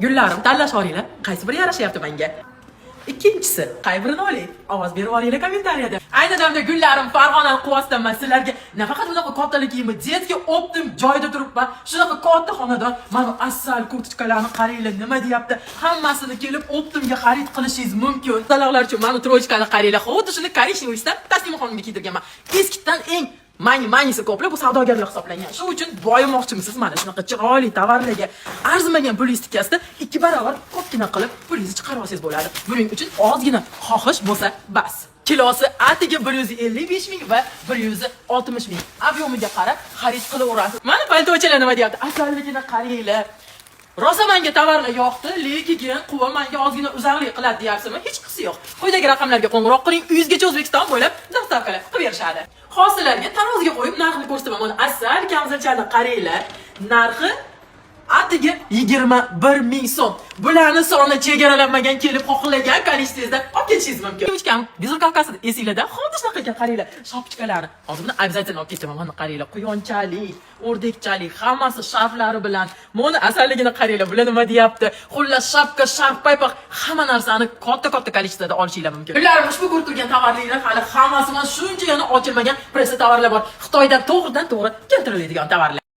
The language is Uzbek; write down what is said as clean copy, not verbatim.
Gullarim, tanlash olinglar. Qaysi biri yarashyapti menga? Ikkinchisi, qay birini oling? Ovoz berib olinglar kommentariyada. Ayni damda gullarim, Farg'ona quvvasidan men sizlarga nafaqat bunaqa kattalik kiyimni jetga optim joyda turibman. Shunaqa katta xonadon, mana asal kurtchkalarni qaranglar, nima deyapti? Hammasini kelib optimga xarid qilishingiz mumkin. Talaqlar uchun mana trochkani qaranglar. Xuddi shuni korishniysdan Taslima xonimga kiydirganman. Eskidan eng manisi ko'plab bu savdogarlar hisoblangan. Shu uchun boyimoqchimisiz mana shunaqa chiroyli tovarlarga arzimagan pulistikasida 2 barobar ko'pgina qilib pulingizni chiqarib olsangiz bo'ladi. Buning uchun ozgina xohish bo'lsa bas. Kilosi atiga 155 ming va 160 ming. Obyomiga qarab xarid qilaverasiz. Mana paltochilar nima deyapti? Asalligini qaranglar. Rosa menga tovarlar yoqdi, lekin quva menga ozgina uzaqlik qiladi deyapsizmi? Hech qisi yo'q. Quyidagi raqamlarga qo'ng'iroq qiling, uyingizgacha O'zbekiston bo'ylab dostavkalar qilib berishadi. Hosillarga taroziga qo'yib narxini ko'rsataman. Mana asal kamzilchani qaranglar. Narxi atiga 21 ming so'm. Bularni soni chegaralanmagan, kelib xohlagan kolleksiyangizda olib ketishingiz mumkin. Uchkam Bizur Kavkazida esinglarda xuddi shunaqa qaranglar. Shopchkalarni. Hozir buni obязательно olib ketaman. Mana qaranglar, quyonchalik, o'rdakchalik, hammasi sharflari bilan. Mana asalligini qaranglar. Bular nima deyapti? Xullas shapka, sharf, paypoq hamma narsani katta kolleksiyada olishinglar mumkin. Ular ushbu ko'rib turgan tovarlarni hali hammasi mana shuncha yana ochilmagan pressa tovarlar bor. Xitoydan to'g'ridan to'g'ri keltiriladigan tovarlar.